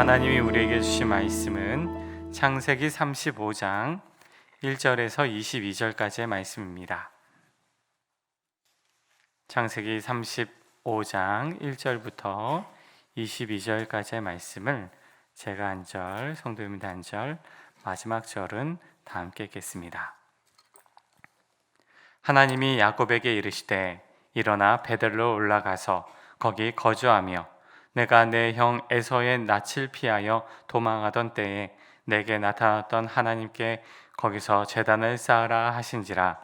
하나님이 우리에게 주신 말씀은 창세기 35장 1절에서 22절까지의 말씀입니다. 창세기 35장 1절부터 22절까지의 말씀을 제가 한 절, 성도님들 한 절, 마지막 절은 다 함께 읽겠습니다. 하나님이 야곱에게 이르시되 일어나 베델로 올라가서 거기 거주하며 내가 내 형 에서의 낯을 피하여 도망하던 때에 내게 나타났던 하나님께 거기서 제단을 쌓으라 하신지라.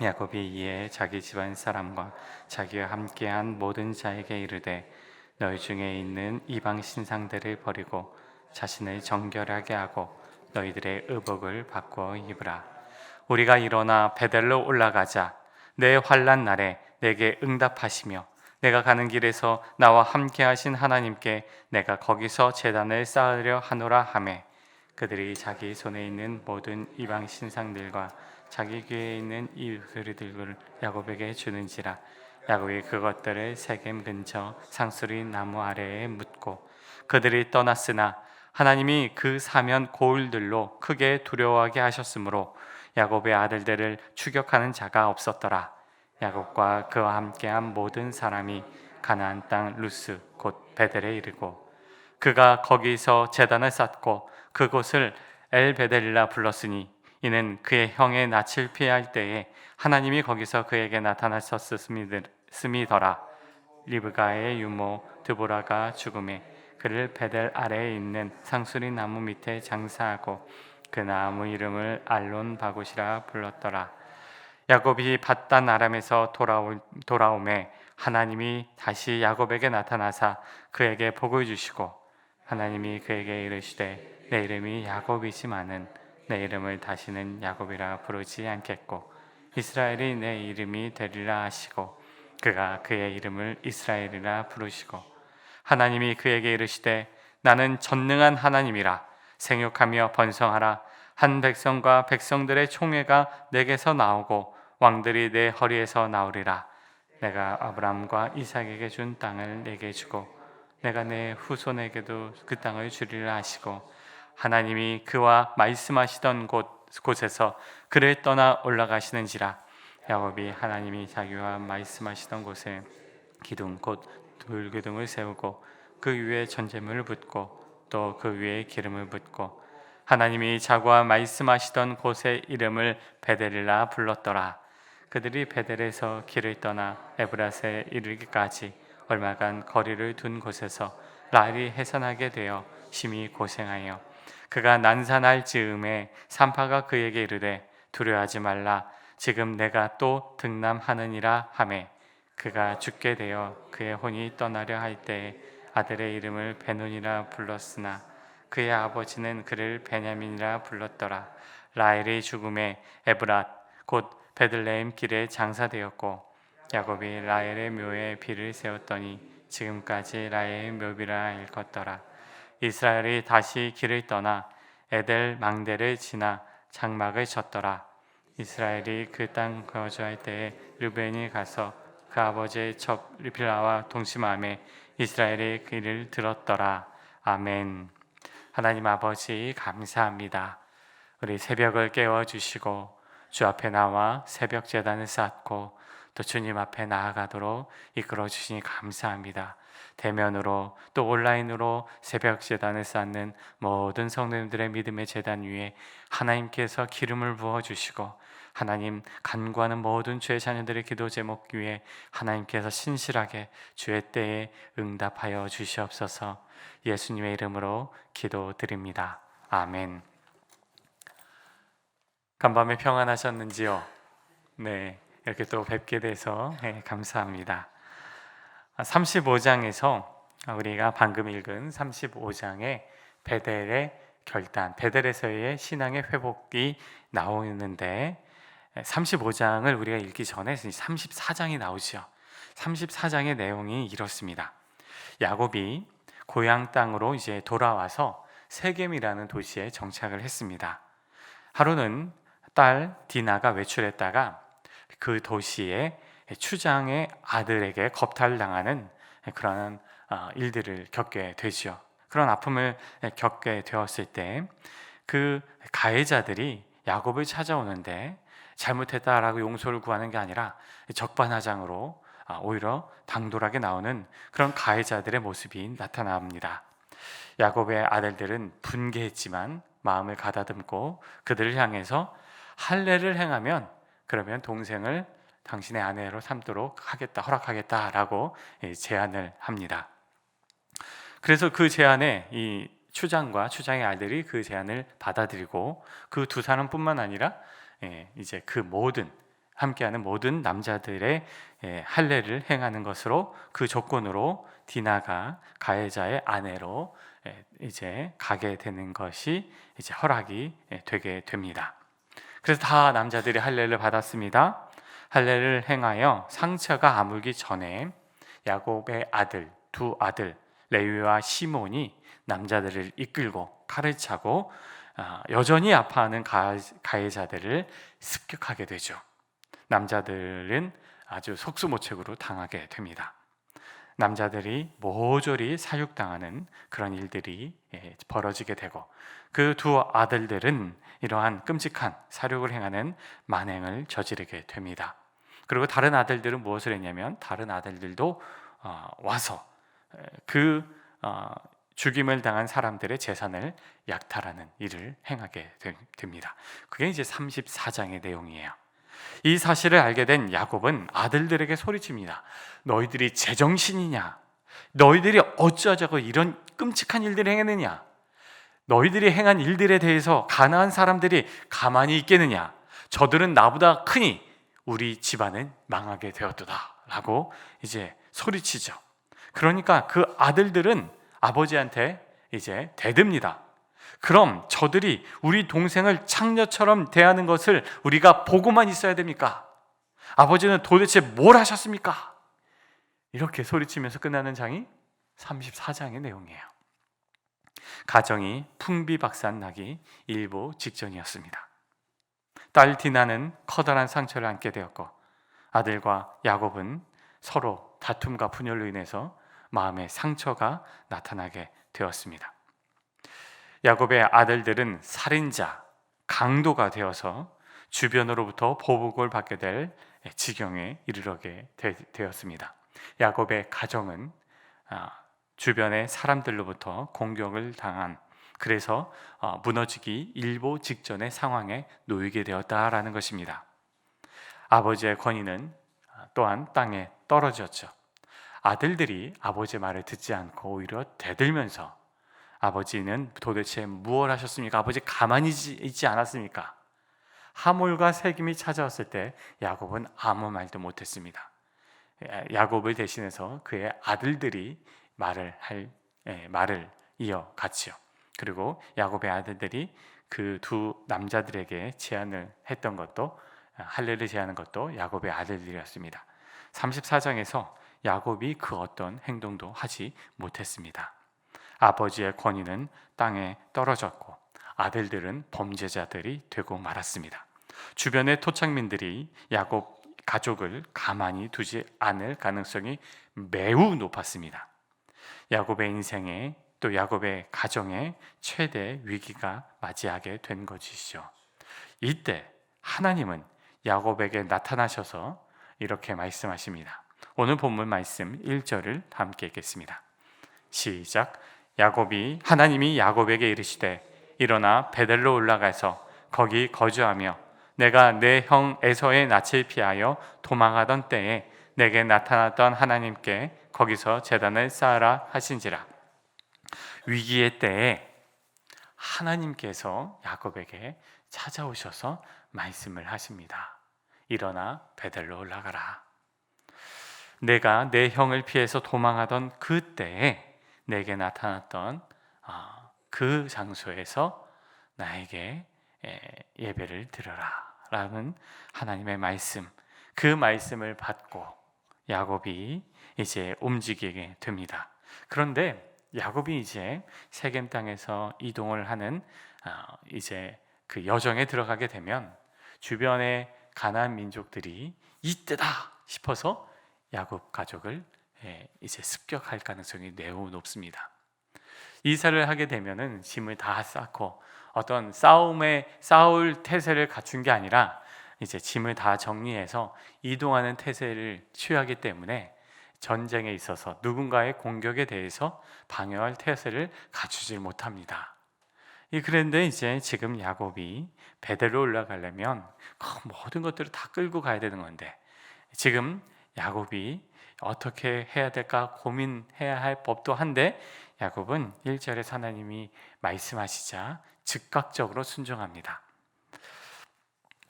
야곱이 이에 자기 집안 사람과 자기와 함께한 모든 자에게 이르되 너희 중에 있는 이방 신상들을 버리고 자신을 정결하게 하고 너희들의 의복을 바꾸어 입으라. 우리가 일어나 베델로 올라가자. 내 환난 날에 내게 응답하시며 내가 가는 길에서 나와 함께 하신 하나님께 내가 거기서 제단을 쌓으려 하노라 하매 그들이 자기 손에 있는 모든 이방 신상들과 자기 귀에 있는 이스리들을 야곱에게 주는지라. 야곱이 그것들을 세겜 근처 상수리 나무 아래에 묻고 그들이 떠났으나 하나님이 그 사면 고울들로 크게 두려워하게 하셨으므로 야곱의 아들들을 추격하는 자가 없었더라. 야곱과 그와 함께한 모든 사람이 가나안 땅 루스 곧 베델에 이르고 그가 거기서 제단을 쌓고 그곳을 엘베델이라 불렀으니 이는 그의 형의 낯을 피할 때에 하나님이 거기서 그에게 나타나셨음이더라. 리브가의 유모 드보라가 죽음에 그를 베델 아래에 있는 상수리 나무 밑에 장사하고 그 나무 이름을 알론 바굿이라 불렀더라. 야곱이 밧단 아람에서 돌아오매 하나님이 다시 야곱에게 나타나사 그에게 복을 주시고 하나님이 그에게 이르시되 내 이름이 야곱이지만은 내 이름을 다시는 야곱이라 부르지 않겠고 이스라엘이 내 이름이 되리라 하시고 그가 그의 이름을 이스라엘이라 부르시고 하나님이 그에게 이르시되 나는 전능한 하나님이라 생육하며 번성하라. 한 백성과 백성들의 총회가 내게서 나오고 왕들이 내 허리에서 나오리라. 내가 아브라함과 이삭에게 준 땅을 내게 주고 내가 내 후손에게도 그 땅을 주리라 하시고 하나님이 그와 말씀하시던 곳에서 그를 떠나 올라가시는지라. 야곱이 하나님이 자기와 말씀하시던 곳에 기둥 곧 돌기둥을 세우고 그 위에 전제물을 붓고 또 그 위에 기름을 붓고 하나님이 자기와 말씀하시던 곳의 이름을 베델이라 불렀더라. 그들이 베델에서 길을 떠나 에브라스에 이르기까지 얼마간 거리를 둔 곳에서 라헬이 해산하게 되어 심히 고생하여 그가 난산할 즈음에 산파가 그에게 이르되 두려워하지 말라. 지금 내가 또 등남하느니라 하매 그가 죽게 되어 그의 혼이 떠나려 할 때에 아들의 이름을 베논이라 불렀으나 그의 아버지는 그를 베냐민이라 불렀더라. 라헬의 죽음에 에브랏 곧 베들레헴 길에 장사되었고 야곱이 라헬의 묘에 비를 세웠더니 지금까지 라헬의 묘비라 일컫더라. 이스라엘이 다시 길을 떠나 에델 망대를 지나 장막을 쳤더라. 이스라엘이 그 땅 거주할 때에 르벤이 가서 그 아버지의 첩 빌하와 동침하며 이스라엘의 길을 들었더라. 아멘. 하나님 아버지 감사합니다. 우리 새벽을 깨워주시고 주 앞에 나와 새벽 제단을 쌓고 또 주님 앞에 나아가도록 이끌어 주시니 감사합니다. 대면으로 또 온라인으로 새벽 제단을 쌓는 모든 성도님들의 믿음의 제단 위에 하나님께서 기름을 부어주시고 하나님 간구하는 모든 주의 자녀들의 기도 제목 위에 하나님께서 신실하게 주의 때에 응답하여 주시옵소서. 예수님의 이름으로 기도드립니다. 아멘. 간밤에 평안하셨는지요? 네, 이렇게 또 뵙게 돼서 감사합니다. 35장에서 우리가 방금 읽은 35장의 베델의 결단, 베델에서의 신앙의 회복이 나오는데 35장을 우리가 읽기 전에 34장이 나오죠. 34장의 내용이 이렇습니다. 야곱이 고향 땅으로 이제 돌아와서 세겜이라는 도시에 정착을 했습니다. 하루는 딸 디나가 외출했다가 그 도시의 추장의 아들에게 겁탈당하는 그런 일들을 겪게 되죠. 그런 아픔을 겪게 되었을 때 그 가해자들이 야곱을 찾아오는데 잘못했다라고 용서를 구하는 게 아니라 적반하장으로 오히려 당돌하게 나오는 그런 가해자들의 모습이 나타납니다. 야곱의 아들들은 분개했지만 마음을 가다듬고 그들을 향해서 할례를 행하면 그러면 동생을 당신의 아내로 삼도록 하겠다, 허락하겠다라고 제안을 합니다. 그래서 그 제안에 이 추장과 추장의 아들이 그 제안을 받아들이고 그 두 사람뿐만 아니라 이제 그 모든 함께하는 모든 남자들의 할례를 행하는 것으로 그 조건으로 디나가 가해자의 아내로 이제 가게 되는 것이 이제 허락이 되게 됩니다. 그래서 다 남자들이 할례를 받았습니다. 할례를 행하여 상처가 아물기 전에 야곱의 아들 두 아들 레위와 시몬이 남자들을 이끌고 칼을 차고 여전히 아파하는 가해자들을 습격하게 되죠. 남자들은 아주 속수무책으로 당하게 됩니다. 남자들이 모조리 사육당하는 그런 일들이 벌어지게 되고 그 두 아들들은 이러한 끔찍한 사륙을 행하는 만행을 저지르게 됩니다. 그리고 다른 아들들은 무엇을 했냐면 다른 아들들도 와서 그 죽임을 당한 사람들의 재산을 약탈하는 일을 행하게 됩니다. 그게 이제 34장의 내용이에요. 이 사실을 알게 된 야곱은 아들들에게 소리칩니다. 너희들이 제정신이냐? 너희들이 어쩌자고 이런 끔찍한 일들을 행했느냐? 너희들이 행한 일들에 대해서 가나안 사람들이 가만히 있겠느냐? 저들은 나보다 크니 우리 집안은 망하게 되었도다 라고 이제 소리치죠. 그러니까 그 아들들은 아버지한테 이제 대듭니다. 그럼 저들이 우리 동생을 창녀처럼 대하는 것을 우리가 보고만 있어야 됩니까? 아버지는 도대체 뭘 하셨습니까? 이렇게 소리치면서 끝나는 장이 34장의 내용이에요. 가정이 풍비박산나기 일보 직전이었습니다. 딸 디나는 커다란 상처를 안게 되었고 아들과 야곱은 서로 다툼과 분열로 인해서 마음의 상처가 나타나게 되었습니다. 야곱의 아들들은 살인자, 강도가 되어서 주변으로부터 보복을 받게 될 지경에 이르게 되었습니다. 야곱의 가정은 주변의 사람들로부터 공격을 당한 그래서 무너지기 일보 직전의 상황에 놓이게 되었다라는 것입니다. 아버지의 권위는 또한 땅에 떨어졌죠. 아들들이 아버지의 말을 듣지 않고 오히려 대들면서 아버지는 도대체 무엇을 하셨습니까? 아버지 가만히 있지 않았습니까? 하몰과 세김이 찾아왔을 때 야곱은 아무 말도 못했습니다. 야곱을 대신해서 그의 아들들이 말을 이어갔지요. 그리고 야곱의 아들들이 그 두 남자들에게 제안을 했던 것도 할례를 제안한 것도 야곱의 아들들이었습니다. 34장에서 야곱이 그 어떤 행동도 하지 못했습니다. 아버지의 권위는 땅에 떨어졌고 아들들은 범죄자들이 되고 말았습니다. 주변의 토착민들이 야곱 가족을 가만히 두지 않을 가능성이 매우 높았습니다. 야곱의 인생에 또 야곱의 가정에 최대 위기가 맞이하게 된 것이죠. 이때 하나님은 야곱에게 나타나셔서 이렇게 말씀하십니다. 오늘 본문 말씀 1절을 다 함께 읽겠습니다. 시작. 하나님이 야곱에게 이르시되 일어나 베델로 올라가서 거기 거주하며 내가 내 형 에서의 낯을 피하여 도망하던 때에 내게 나타났던 하나님께 거기서 제단을 쌓으라 하신지라. 위기의 때에 하나님께서 야곱에게 찾아오셔서 말씀을 하십니다. 일어나 베델로 올라가라. 내가 내 형을 피해서 도망하던 그때에 내게 나타났던 그 장소에서 나에게 예배를 드려라 라는 하나님의 말씀, 그 말씀을 받고 야곱이 이제 움직이게 됩니다. 그런데 야곱이 이제 세겜 땅에서 이동을 하는 이제 그 여정에 들어가게 되면 주변의 가나안 민족들이 이때다 싶어서 야곱 가족을 이제 습격할 가능성이 매우 높습니다. 이사를 하게 되면은 짐을 다 쌓고 어떤 싸울 태세를 갖춘 게 아니라 이제 짐을 다 정리해서 이동하는 태세를 취하기 때문에 전쟁에 있어서 누군가의 공격에 대해서 방어할 태세를 갖추질 못합니다. 그런데 이제 지금 야곱이 베델로 올라가려면 그 모든 것들을 다 끌고 가야 되는 건데, 지금 야곱이 어떻게 해야 될까 고민해야 할 법도 한데, 야곱은 1절에 하나님이 말씀하시자 즉각적으로 순종합니다.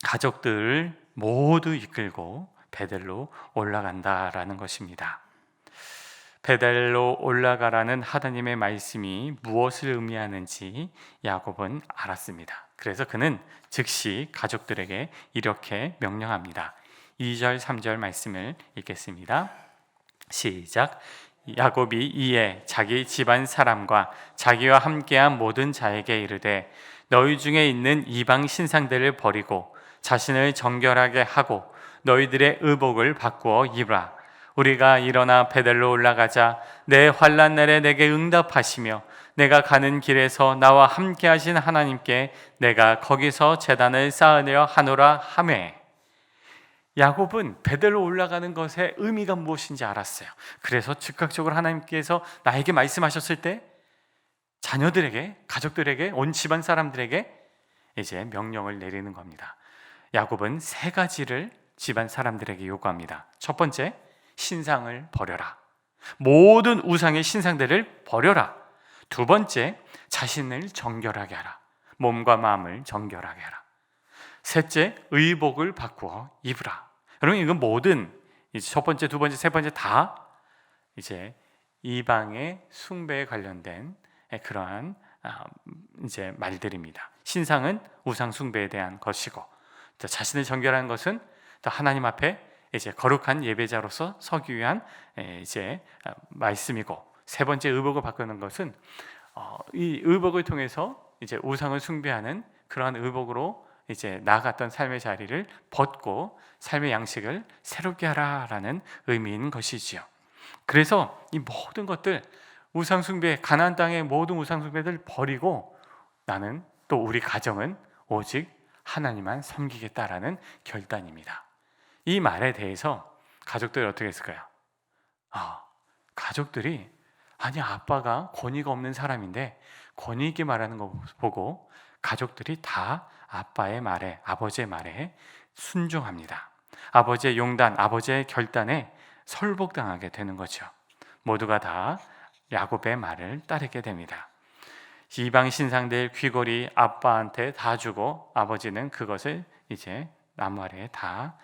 가족들을 모두 이끌고 베델로 올라간다라는 것입니다. 베델로 올라가라는 하나님의 말씀이 무엇을 의미하는지 야곱은 알았습니다. 그래서 그는 즉시 가족들에게 이렇게 명령합니다. 2절 3절 말씀을 읽겠습니다. 시작. 야곱이 이에 자기 집안 사람과 자기와 함께한 모든 자에게 이르되 너희 중에 있는 이방 신상들을 버리고 자신을 정결하게 하고 너희들의 의복을 바꾸어 입으라. 우리가 일어나 베델로 올라가자. 내 환난 날에 내게 응답하시며 내가 가는 길에서 나와 함께 하신 하나님께 내가 거기서 제단을 쌓으려 하노라 하매. 야곱은 베델로 올라가는 것의 의미가 무엇인지 알았어요. 그래서 즉각적으로 하나님께서 나에게 말씀하셨을 때 자녀들에게, 가족들에게, 온 집안 사람들에게 이제 명령을 내리는 겁니다. 야곱은 3가지를 집안 사람들에게 요구합니다. 첫 번째, 신상을 버려라. 모든 우상의 신상들을 버려라. 두 번째, 자신을 정결하게 하라. 몸과 마음을 정결하게 하라. 셋째, 의복을 바꾸어 입으라. 여러분, 이건 모든 첫 번째, 두 번째, 세 번째 다 이제 이방의 숭배에 관련된 그러한 이제 말들입니다. 신상은 우상 숭배에 대한 것이고, 또 자신을 정결하는 것은 또 하나님 앞에 이제 거룩한 예배자로서 서기 위한 이제 말씀이고, 세 번째 의복을 바꾸는 것은 이 의복을 통해서 이제 우상을 숭배하는 그러한 의복으로 이제 나아갔던 삶의 자리를 벗고 삶의 양식을 새롭게 하라라는 의미인 것이지요. 그래서 이 모든 것들, 우상 숭배, 가나안 땅의 모든 우상 숭배들 버리고 나는, 또 우리 가정은 오직 하나님만 섬기겠다라는 결단입니다. 이 말에 대해서 가족들이 어떻게 했을까요? 가족들이 아니, 아빠가 권위가 없는 사람인데 권위 있게 말하는 거 보고 가족들이 다 아빠의 말에, 아버지의 말에 순종합니다. 아버지의 용단, 아버지의 결단에 설복당하게 되는 거죠. 모두가 다 야곱의 말을 따르게 됩니다. 이방 신상들 귀걸이 아빠한테 다 주고 아버지는 그것을 이제 나무 아래에 다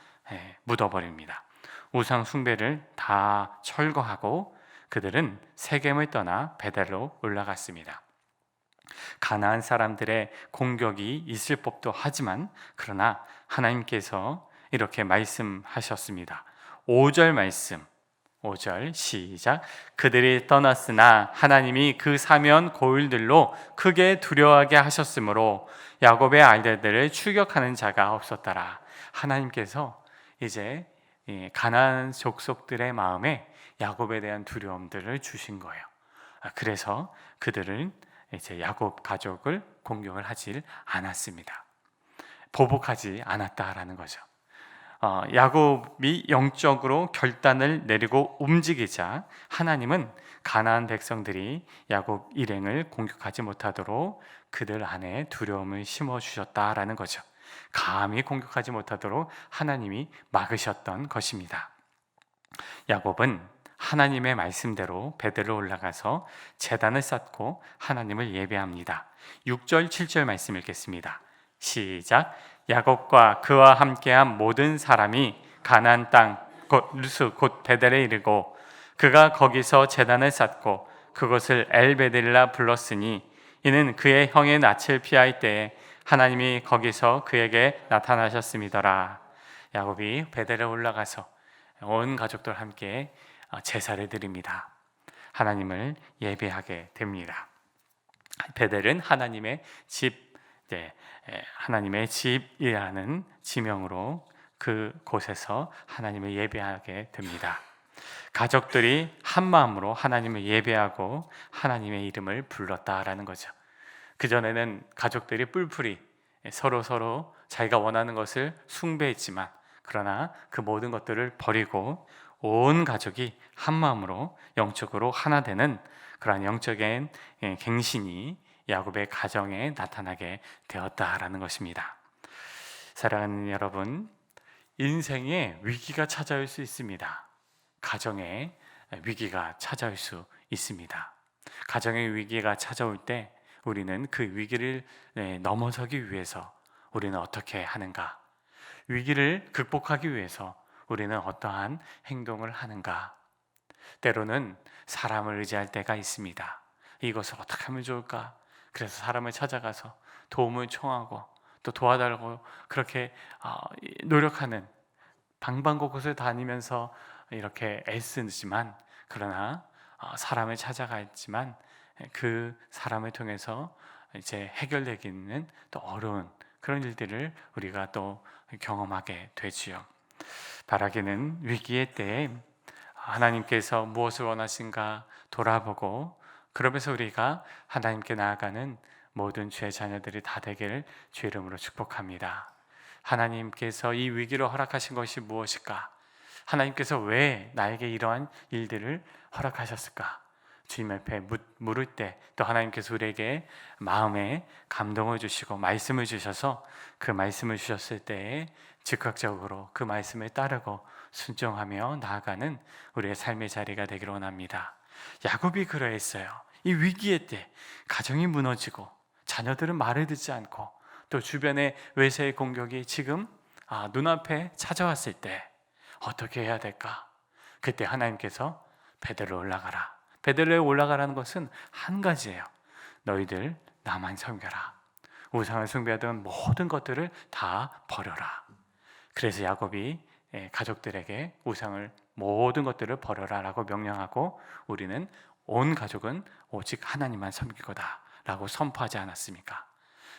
묻어버립니다. 우상 숭배를 다 철거하고 그들은 세겜을 떠나 베델로 올라갔습니다. 가나안 사람들의 공격이 있을 법도 하지만, 그러나 하나님께서 이렇게 말씀하셨습니다. 5절 말씀, 5절 시작. 그들이 떠났으나 하나님이 그 사면 고을들로 크게 두려워하게 하셨으므로 야곱의 아들들을 추격하는 자가 없었더라. 하나님께서 이제 가나안 족속들의 마음에 야곱에 대한 두려움들을 주신 거예요. 그래서 그들은 이제 야곱 가족을 공격을 하질 않았습니다. 보복하지 않았다라는 거죠. 야곱이 영적으로 결단을 내리고 움직이자 하나님은 가나안 백성들이 야곱 일행을 공격하지 못하도록 그들 안에 두려움을 심어주셨다라는 거죠. 감히 공격하지 못하도록 하나님이 막으셨던 것입니다. 야곱은 하나님의 말씀대로 베델로 올라가서 제단을 쌓고 하나님을 예배합니다. 6절 7절 말씀 읽겠습니다. 시작. 야곱과 그와 함께한 모든 사람이 가나안 땅 곧 루스 곧 베델에 이르고 그가 거기서 제단을 쌓고 그것을 엘베델이라 불렀으니 이는 그의 형의 낯을 피할 때에 하나님이 거기서 그에게 나타나셨음이더라. 야곱이 베델에 올라가서 온 가족들 함께 제사를 드립니다. 하나님을 예배하게 됩니다. 베델은 하나님의 집, 하나님의 집이라는 지명으로 그곳에서 하나님을 예배하게 됩니다. 가족들이 한 마음으로 하나님을 예배하고 하나님의 이름을 불렀다라는 거죠. 그전에는 가족들이 뿔뿔이 서로 자기가 원하는 것을 숭배했지만, 그러나 그 모든 것들을 버리고 온 가족이 한 마음으로 영적으로 하나 되는 그러한 영적인 갱신이 야곱의 가정에 나타나게 되었다라는 것입니다. 사랑하는 여러분, 인생에 위기가 찾아올 수 있습니다. 가정에 위기가 찾아올 수 있습니다. 가정의 위기가 찾아올 때 우리는 그 위기를 넘어서기 위해서 우리는 어떻게 하는가? 위기를 극복하기 위해서 우리는 어떠한 행동을 하는가? 때로는 사람을 의지할 때가 있습니다. 이것을 어떻게 하면 좋을까? 그래서 사람을 찾아가서 도움을 청하고 또 도와달라고 그렇게 노력하는, 방방곳곳을 다니면서 이렇게 애쓰지만, 그러나 사람을 찾아갔지만 그 사람을 통해서 이제 해결되기는 또 어려운 그런 일들을 우리가 또 경험하게 되지요. 바라기는 위기의 때에 하나님께서 무엇을 원하신가 돌아보고, 그러면서 우리가 하나님께 나아가는 모든 주의 자녀들이 다 되기를 주의 이름으로 축복합니다. 하나님께서 이 위기를 허락하신 것이 무엇일까? 하나님께서 왜 나에게 이러한 일들을 허락하셨을까? 주님 앞에 물을 때 또 하나님께서 우리에게 마음에 감동을 주시고 말씀을 주셔서 그 말씀을 주셨을 때에 즉각적으로 그 말씀을 따르고 순종하며 나아가는 우리의 삶의 자리가 되기를 원합니다. 야곱이 그러했어요. 이 위기의 때 가정이 무너지고 자녀들은 말을 듣지 않고 또 주변의 외세의 공격이 지금 눈앞에 찾아왔을 때 어떻게 해야 될까? 그때 하나님께서 베델로 올라가라. 베델로에 올라가라는 것은 한 가지예요. 너희들 나만 섬겨라. 우상을 숭배하던 모든 것들을 다 버려라. 그래서 야곱이 가족들에게 우상을 모든 것들을 버려라 라고 명령하고, 우리는 온 가족은 오직 하나님만 섬기고다 라고 선포하지 않았습니까?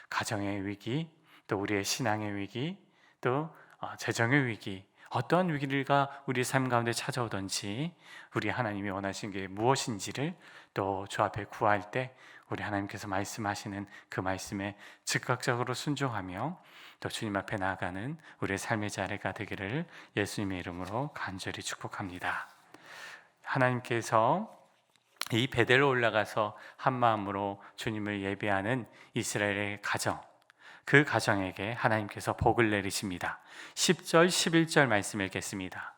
가정의 위기, 또 우리의 신앙의 위기, 또 재정의 위기, 어떠한 위기가 우리 삶 가운데 찾아오든지 우리 하나님이 원하신 게 무엇인지를 또 주 앞에 구할 때 우리 하나님께서 말씀하시는 그 말씀에 즉각적으로 순종하며 또 주님 앞에 나아가는 우리의 삶의 자리가 되기를 예수님의 이름으로 간절히 축복합니다. 하나님께서 이 베델로 올라가서 한 마음으로 주님을 예배하는 이스라엘의 가정, 그 가정에게 하나님께서 복을 내리십니다. 10절 11절 말씀 읽겠습니다.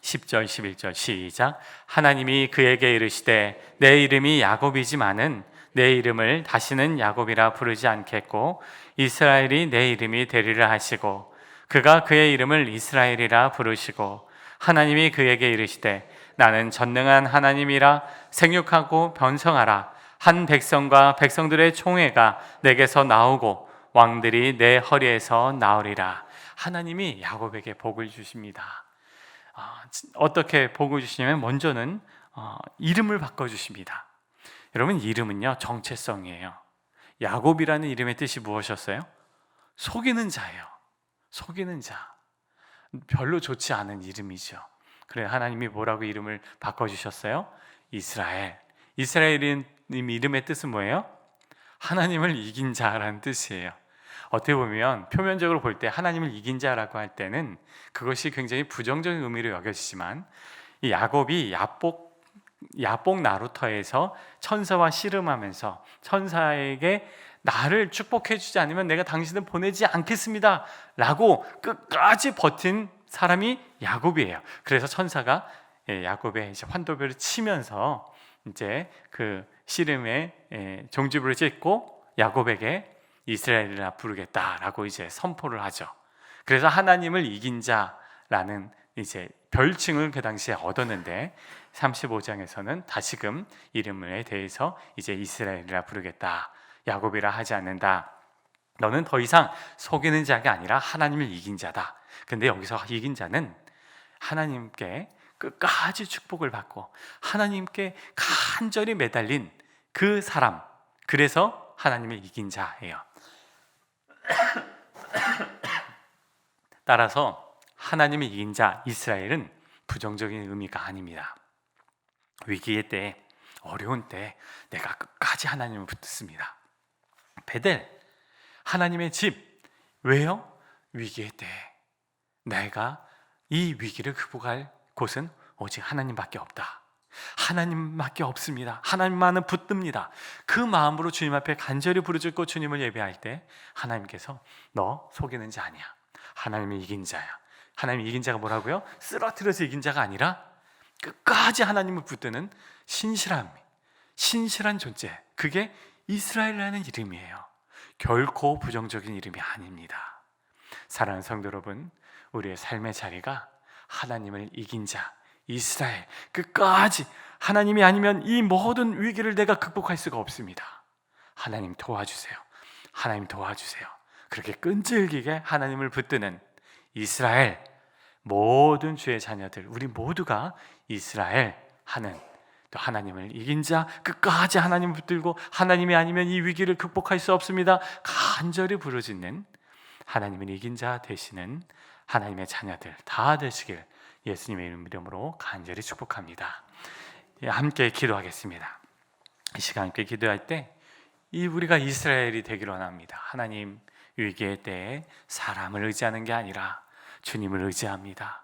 10절 11절 시작. 하나님이 그에게 이르시되 내 이름이 야곱이지만은 내 이름을 다시는 야곱이라 부르지 않겠고 이스라엘이 내 이름이 되리라 하시고 그가 그의 이름을 이스라엘이라 부르시고 하나님이 그에게 이르시되 나는 전능한 하나님이라 생육하고 번성하라. 한 백성과 백성들의 총회가 내게서 나오고 왕들이 내 허리에서 나오리라. 하나님이 야곱에게 복을 주십니다. 어떻게 복을 주시냐면 먼저는 이름을 바꿔주십니다. 여러분, 이름은요 정체성이에요. 야곱이라는 이름의 뜻이 무엇이었어요? 속이는 자예요. 속이는 자. 별로 좋지 않은 이름이죠. 그래 하나님이 뭐라고 이름을 바꿔주셨어요? 이스라엘. 이스라엘인 이름의 뜻은 뭐예요? 하나님을 이긴 자라는 뜻이에요. 어떻게 보면 표면적으로 볼 때 하나님을 이긴 자라고 할 때는 그것이 굉장히 부정적인 의미로 여겨지지만, 이 야곱이 야복 나루터에서 천사와 씨름하면서 천사에게 나를 축복해 주지 않으면 내가 당신을 보내지 않겠습니다 라고 끝까지 버틴 사람이 야곱이에요. 그래서 천사가 야곱의 환도뼈를 치면서 이제 그 씨름의 종지부를 찢고 야곱에게 이스라엘이라 부르겠다라고 이제 선포를 하죠. 그래서 하나님을 이긴 자라는 이제 별칭을 그 당시에 얻었는데 35장에서는 다시금 이름에 대해서 이제 이스라엘이라 부르겠다. 야곱이라 하지 않는다. 너는 더 이상 속이는 자가 아니라 하나님을 이긴 자다. 근데 여기서 이긴 자는 하나님께 끝까지 축복을 받고 하나님께 간절히 매달린 그 사람, 그래서 하나님을 이긴 자예요. 따라서 하나님을 이긴 자 이스라엘은 부정적인 의미가 아닙니다. 위기의 때, 어려운 때 내가 끝까지 하나님을 붙듭니다. 베델, 하나님의 집. 왜요? 위기의 때 내가 이 위기를 극복할 곳은 오직 하나님밖에 없다. 하나님밖에 없습니다. 하나님만은 붙듭니다. 그 마음으로 주님 앞에 간절히 부르짖고 주님을 예배할 때 하나님께서 너 속이는 자 아니야. 하나님이 이긴 자야. 하나님이 이긴 자가 뭐라고요? 쓰러뜨려서 이긴 자가 아니라 끝까지 하나님을 붙드는 신실한 존재. 그게 이스라엘이라는 이름이에요. 결코 부정적인 이름이 아닙니다. 사랑하는 성도 여러분, 우리의 삶의 자리가 하나님을 이긴 자, 이스라엘, 끝까지 하나님이 아니면 이 모든 위기를 내가 극복할 수가 없습니다. 하나님 도와주세요. 하나님 도와주세요. 그렇게 끈질기게 하나님을 붙드는 이스라엘, 모든 주의 자녀들, 우리 모두가 이스라엘 하는, 또 하나님을 이긴 자, 끝까지 하나님을 붙들고 하나님이 아니면 이 위기를 극복할 수 없습니다 간절히 부르짖는 하나님을 이긴 자 되시는 하나님의 자녀들 다 되시길 예수님의 이름으로 간절히 축복합니다. 함께 기도하겠습니다. 이 시간 함께 기도할 때 우리가 이스라엘이 되기를 원합니다. 하나님, 위기의 때에 사람을 의지하는 게 아니라 주님을 의지합니다.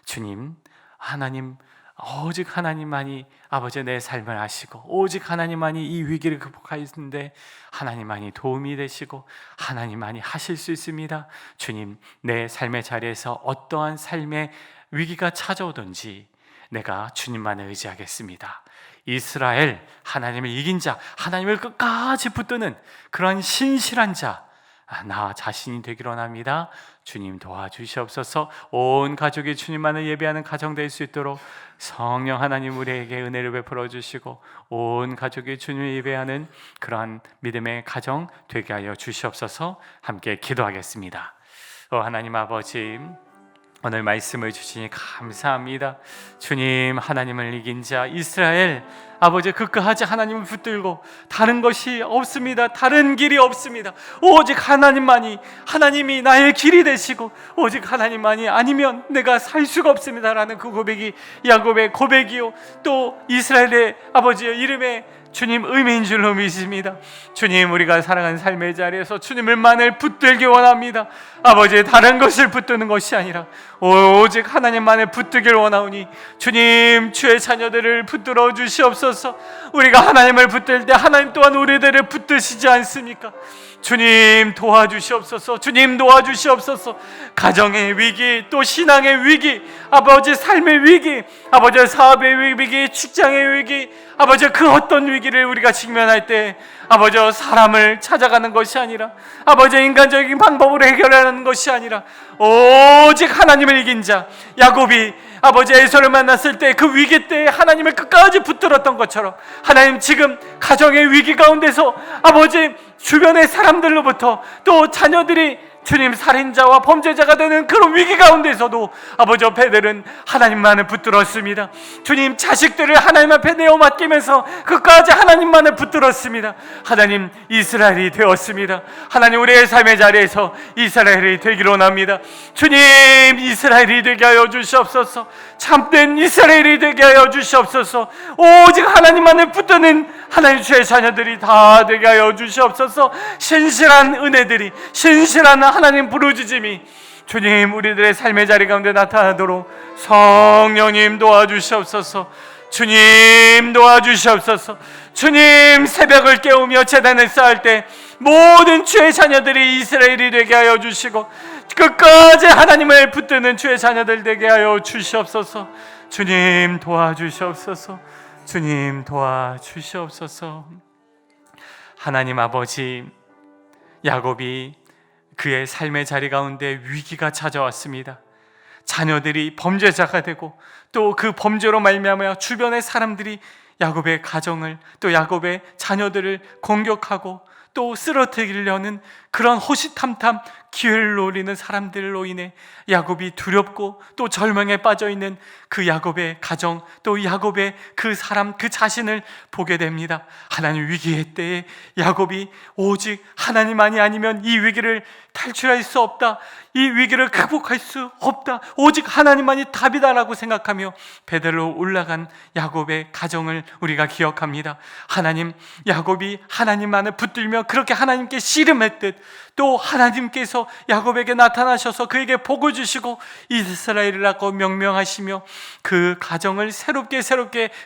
주님, 하나님, 오직 하나님만이 아버지 내 삶을 아시고 오직 하나님만이 이 위기를 극복하시는데 하나님만이 도움이 되시고 하나님만이 하실 수 있습니다. 주님, 내 삶의 자리에서 어떠한 삶의 위기가 찾아오든지 내가 주님만을 의지하겠습니다. 이스라엘, 하나님을 이긴 자, 하나님을 끝까지 붙드는 그런 신실한 자, 나 자신이 되기를 원합니다. 주님 도와주시옵소서. 온 가족이 주님만을 예배하는 가정 될 수 있도록 성령 하나님 우리에게 은혜를 베풀어 주시고 온 가족이 주님을 예배하는 그러한 믿음의 가정 되게 하여 주시옵소서. 함께 기도하겠습니다. 하나님 아버지, 오늘 말씀을 주시니 감사합니다. 주님, 하나님을 이긴 자 이스라엘, 아버지 끝까지 하나님을 붙들고 다른 것이 없습니다. 다른 길이 없습니다. 오직 하나님만이, 하나님이 나의 길이 되시고 오직 하나님만이 아니면 내가 살 수가 없습니다라는 그 고백이 야곱의 고백이요, 또 이스라엘의 아버지의 이름에 주님 의미인 줄로 믿습니다. 주님, 우리가 살아가는 삶의 자리에서 주님을만을 붙들기 원합니다. 아버지, 다른 것을 붙드는 것이 아니라 오직 하나님만을 붙들기를 원하오니 주님, 주의 자녀들을 붙들어 주시옵소서. 우리가 하나님을 붙들 때 하나님 또한 우리들을 붙드시지 않습니까? 주님 도와주시옵소서. 주님 도와주시옵소서. 가정의 위기, 또 신앙의 위기, 아버지 삶의 위기, 아버지 사업의 위기, 직장의 위기, 아버지 그 어떤 위기를 우리가 직면할 때 아버지 사람을 찾아가는 것이 아니라 아버지 인간적인 방법으로 해결하는 것이 아니라 오직 하나님을 이긴 자 야곱이 아버지 에서를 만났을 때 그 위기 때에 하나님을 끝까지 붙들었던 것처럼 하나님, 지금 가정의 위기 가운데서 아버지 주변의 사람들로부터 또 자녀들이 주님 살인자와 범죄자가 되는 그런 위기 가운데서도 아버지 베델은 하나님만을 붙들었습니다. 주님, 자식들을 하나님 앞에 내어 맡기면서 끝까지 하나님만을 붙들었습니다. 하나님, 이스라엘이 되었습니다. 하나님, 우리의 삶의 자리에서 이스라엘이 되기를 원합니다. 주님, 이스라엘이 되게 하여 주시옵소서. 참된 이스라엘이 되게 하여 주시옵소서. 오직 하나님만을 붙드는 하나님 주의 자녀들이 다 되게 하여 주시옵소서. 신실한 은혜들이, 신실한 하나님 부르짖음이 주님 우리들의 삶의 자리 가운데 나타나도록 성령님 도와주시옵소서. 주님 도와주시옵소서. 주님, 새벽을 깨우며 제단을 쌓을 때 모든 주의 자녀들이 이스라엘이 되게 하여 주시고 끝까지 하나님을 붙드는 주의 자녀들 되게 하여 주시옵소서. 주님 도와주시옵소서. 주님 도와주시옵소서. 하나님 아버지, 야곱이 그의 삶의 자리 가운데 위기가 찾아왔습니다. 자녀들이 범죄자가 되고 또 그 범죄로 말미암아 주변의 사람들이 야곱의 가정을, 또 야곱의 자녀들을 공격하고 또 쓰러뜨리려는 그런 호시탐탐 기회를 노리는 사람들로 인해 야곱이 두렵고 또 절망에 빠져있는 그 야곱의 가정, 또 야곱의 그 사람, 그 자신을 보게 됩니다. 하나님 위기의 때에 야곱이 오직 하나님만이 아니면 이 위기를 탈출할 수 없다, 이 위기를 극복할 수 없다, 오직 하나님만이 답이다라고 생각하며 베델로 올라간 야곱의 가정을 우리가 기억합니다. 하나님, 야곱이 하나님만을 붙들며 그렇게 하나님께 씨름했듯 또 하나님께서 야곱에게 나타나셔서 그에게 복을 주시고 이스라엘이라고 명명하시며 그 가정을 새롭게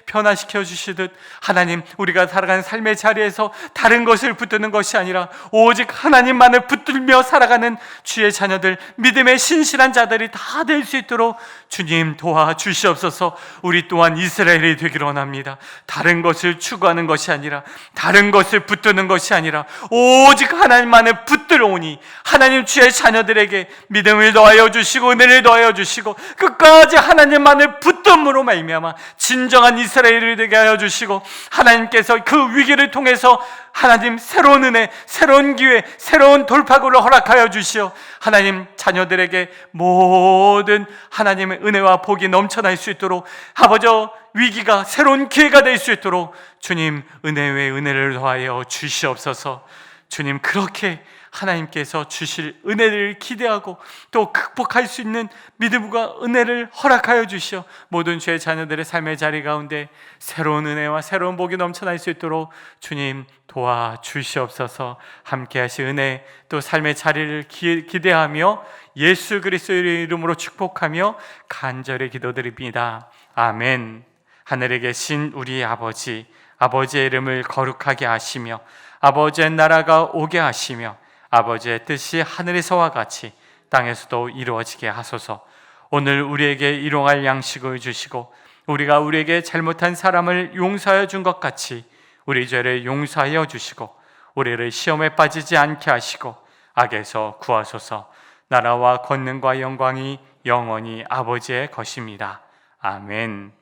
변화시켜 주시듯, 하나님, 우리가 살아가는 삶의 자리에서 다른 것을 붙드는 것이 아니라 오직 하나님만을 붙들며 살아가는 주의 자녀들, 믿음의 신실한 자들이 다 될 수 있도록 주님 도와주시옵소서. 우리 또한 이스라엘이 되기를 원합니다. 다른 것을 추구하는 것이 아니라, 다른 것을 붙드는 것이 아니라 오직 하나님만을 붙들어오니 하나님 주의 자녀들에게 믿음을 더하여 주시고 은혜를 더하여 주시고 끝까지 하나님만을 붙듦으로 말미암아 진정한 이스라엘이 되게 하여 주시고, 하나님께서 그 위기를 통해서 하나님 새로운 은혜, 새로운 기회, 새로운 돌파구를 허락하여 주시어 하나님 자녀들에게 모든 하나님의 은혜와 복이 넘쳐날 수 있도록, 아버지 위기가 새로운 기회가 될 수 있도록 주님 은혜 외에 은혜를 더하여 주시옵소서. 주님, 그렇게 하나님께서 주실 은혜를 기대하고 또 극복할 수 있는 믿음과 은혜를 허락하여 주시어 모든 주의 자녀들의 삶의 자리 가운데 새로운 은혜와 새로운 복이 넘쳐날 수 있도록 주님 도와주시옵소서. 함께 하신 은혜, 또 삶의 자리를 기대하며 예수 그리스도의 이름으로 축복하며 간절히 기도드립니다. 아멘. 하늘에 계신 우리 아버지, 아버지의 이름을 거룩하게 하시며 아버지의 나라가 오게 하시며 아버지의 뜻이 하늘에서와 같이 땅에서도 이루어지게 하소서. 오늘 우리에게 일용할 양식을 주시고 우리가 우리에게 잘못한 사람을 용서하여 준 것 같이 우리 죄를 용서하여 주시고 우리를 시험에 빠지지 않게 하시고 악에서 구하소서. 나라와 권능과 영광이 영원히 아버지의 것입니다. 아멘.